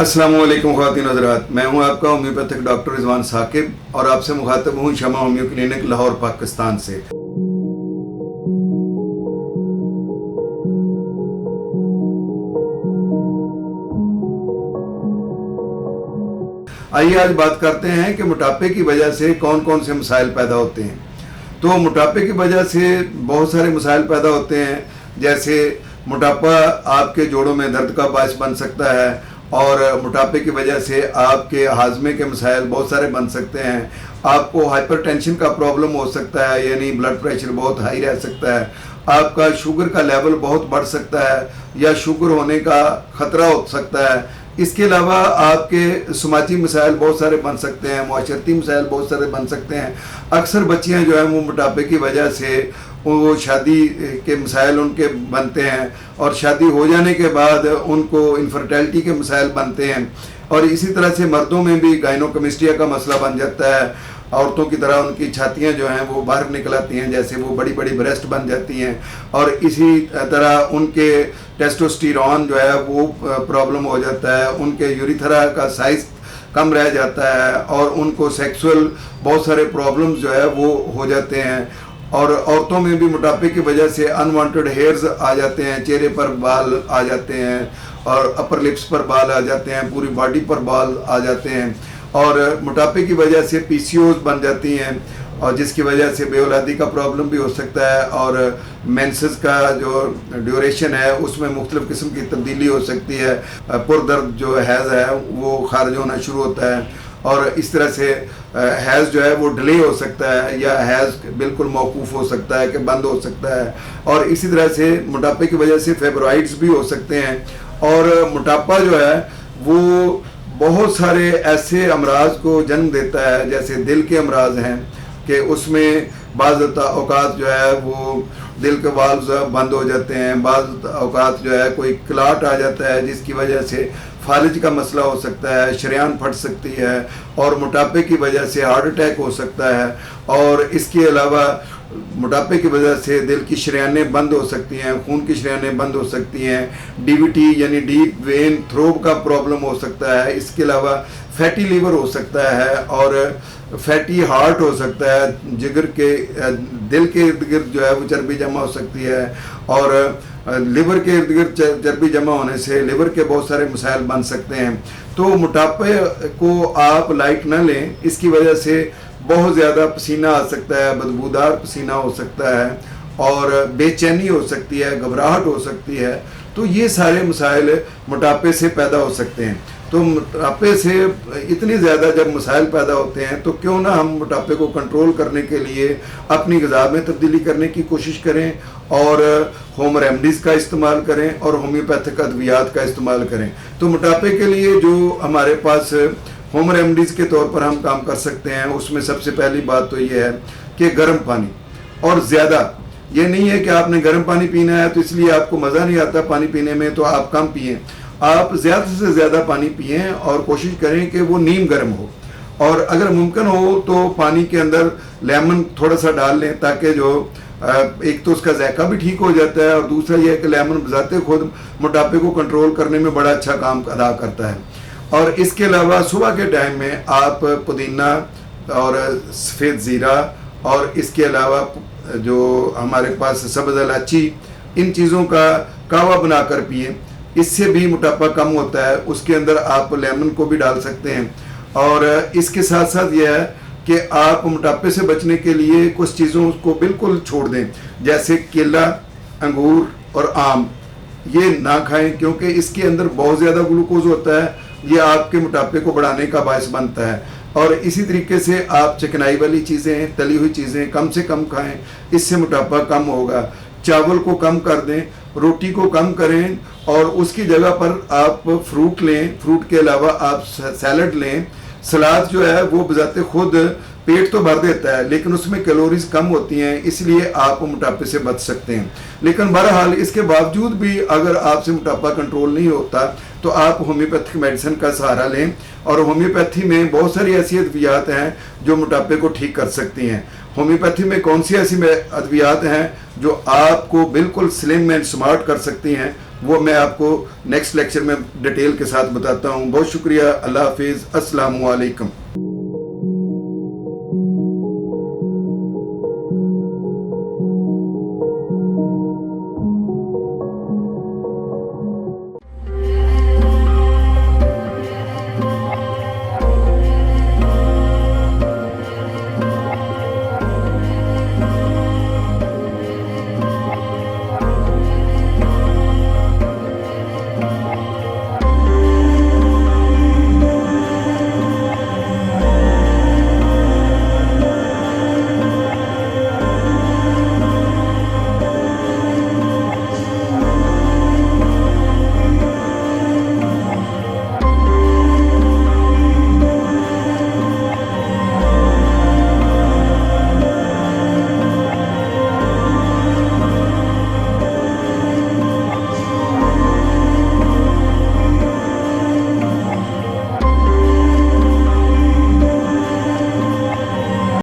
अस्सलाम वालेकुम ख़वातीन हज़रात, मैं हूं आपका होम्योपैथिक डॉक्टर रिजवान साकिब और आपसे मुखातब हूं शमा होम्यो क्लिनिक लाहौर पाकिस्तान से। आइए आज बात करते हैं कि मोटापे की वजह से कौन कौन से मसाइल पैदा होते हैं। तो मोटापे की वजह से बहुत सारे मसाइल पैदा होते हैं, जैसे मोटापा आपके जोड़ों में दर्द का बायस बन सकता है और मोटापे की वजह से आपके हाजमे के मसाइल बहुत सारे बन सकते हैं। आपको हाइपरटेंशन का प्रॉब्लम हो सकता है, यानी ब्लड प्रेशर बहुत हाई रह सकता है। आपका शुगर का लेवल बहुत बढ़ सकता है या शुगर होने का ख़तरा हो सकता है। इसके अलावा आपके समाजी मसाइल बहुत सारे बन सकते हैं, माशरती मसाइल बहुत सारे बन सकते हैं। अक्सर बच्चियाँ जो हैं वो मोटापे की वजह से वो शादी के मसाइल उनके बनते हैं और शादी हो जाने के बाद उनको इनफर्टिलिटी के मसाइल बनते हैं। और इसी तरह से मर्दों में भी गायनोकमिस्ट्रिया का मसला बन जाता है। औरतों की तरह उनकी छातियाँ जो हैं वो बाहर निकल आती हैं, जैसे वो बड़ी बड़ी ब्रेस्ट बन जाती हैं। और इसी तरह उनके टेस्टोस्टेरोन जो है वो प्रॉब्लम हो जाता है, उनके यूरिथ्रा का साइज कम रह जाता है और उनको सेक्सुअल बहुत सारे प्रॉब्लम्स जो है वो हो जाते हैं। और औरतों में भी मोटापे की वजह से अनवांटेड हेयर्स आ जाते हैं, चेहरे पर बाल आ जाते हैं और अपर लिप्स पर बाल आ जाते हैं, पूरी बॉडी पर बाल आ जाते हैं। और मोटापे की वजह से पीसीओज बन जाती हैं और जिसकी वजह से बेऔलादी का प्रॉब्लम भी हो सकता है। और मेंसेस का जो ड्यूरेशन है उसमें मुख्तलिफ किस्म की तब्दीली हो सकती है, पुरदर्द जो हैज़ है वो खारिज होना शुरू होता है और इस तरह से हैज़ जो है वो डिले हो सकता है या हैज़ बिल्कुल मौकूफ़ हो सकता है कि बंद हो सकता है। और इसी तरह से मोटापे की वजह से फेब्रॉइड्स भी हो सकते हैं। और मोटापा जो है वो बहुत सारे ऐसे अमराज को जन्म देता है, जैसे दिल के अमराज हैं कि उसमें बाज़ औक़ात जो है वो दिल के वाल्व बंद हो जाते हैं, बाज़ औक़ात जो है कोई क्लाट आ जाता है जिसकी वजह से फालिज का मसला हो सकता है, शरीयान फट सकती है और मोटापे की वजह से हार्ट अटैक हो सकता है। और इसके अलावा मोटापे की वजह से दिल की शरीयानें बंद हो सकती हैं, खून की शरीयानें बंद हो सकती हैं, डीवीटी यानी डीप वेन थ्रोब का प्रॉब्लम हो सकता है। इसके अलावा फैटी लीवर हो सकता है और फैटी हार्ट हो सकता है, जिगर के दिल के इर्द गिर्द जो है वो चर्बी जमा हो सकती है और लिवर के इर्द गिर्द चर्बी जमा होने से लिवर के बहुत सारे मसाइल बन सकते हैं। तो मोटापे को आप लाइट न लें, इसकी वजह से बहुत ज़्यादा पसीना आ सकता है, बदबूदार पसीना हो सकता है और बेचैनी हो सकती है, घबराहट हो सकती है। तो ये सारे मसाइल मोटापे से पैदा हो सकते हैं। तो मोटापे से इतनी ज़्यादा जब मसाइल पैदा होते हैं तो क्यों ना हम मोटापे को कंट्रोल करने के लिए अपनी ग़िज़ा में तब्दीली करने की कोशिश करें और होम रेमडीज़ का इस्तेमाल करें और होम्योपैथिक अद्वियात का इस्तेमाल करें। तो मोटापे के लिए जो हमारे पास होम रेमडीज़ के तौर पर हम काम कर सकते हैं, उसमें सबसे पहली बात तो ये है कि गर्म पानी, और ज़्यादा ये नहीं है कि आपने गर्म पानी पीना है तो इसलिए आपको मज़ा नहीं आता पानी पीने में तो आप कम पिएं। आप ज़्यादा से ज़्यादा पानी पिएं और कोशिश करें कि वो नीम गर्म हो। और अगर मुमकिन हो तो पानी के अंदर लेमन थोड़ा सा डाल लें ताकि जो एक तो उसका जायका भी ठीक हो जाता है और दूसरा यह है कि लेमन बजाते खुद मोटापे को कंट्रोल करने में बड़ा अच्छा काम अदा करता है। और इसके अलावा सुबह के टाइम में आप पुदीना और सफ़ेद ज़ीरा और इसके अलावा जो हमारे पास सब्ज़ इलायची, इन चीज़ों का कावा बनाकर पिएं, इससे भी मोटापा कम होता है। उसके अंदर आप लेमन को भी डाल सकते हैं। और इसके साथ साथ यह है कि आप मोटापे से बचने के लिए कुछ चीज़ों को बिल्कुल छोड़ दें, जैसे केला, अंगूर और आम, ये ना खाएं क्योंकि इसके अंदर बहुत ज़्यादा ग्लूकोज होता है, ये आपके मोटापे को बढ़ाने का बायस बनता है। और इसी तरीके से आप चिकनाई वाली चीज़ें, तली हुई चीज़ें कम से कम खाएं, इससे मोटापा कम होगा। चावल को कम कर दें, रोटी को कम करें और उसकी जगह पर आप फ्रूट लें, फ्रूट के अलावा आप सैलड लें। सलाद जो है वो बजाते खुद पेट तो भर देता है लेकिन उसमें कैलोरीज कम होती हैं, इसलिए आप मोटापे से बच सकते हैं। लेकिन बहरहाल इसके बावजूद भी अगर आपसे मोटापा कंट्रोल नहीं होता तो आप होम्योपैथिक मेडिसिन का सहारा लें। और होम्योपैथी में बहुत सारी ऐसी अद्वियात हैं जो मोटापे को ठीक कर सकती हैं। होम्योपैथी में कौन सी ऐसी अद्वियात हैं जो आपको बिल्कुल स्लिम एंड स्मार्ट कर सकती हैं, वो मैं आपको नेक्स्ट लेक्चर में डिटेल के साथ बताता हूँ। बहुत शुक्रिया। अल्लाह हाफिज़। अस्सलामु अलैकुम।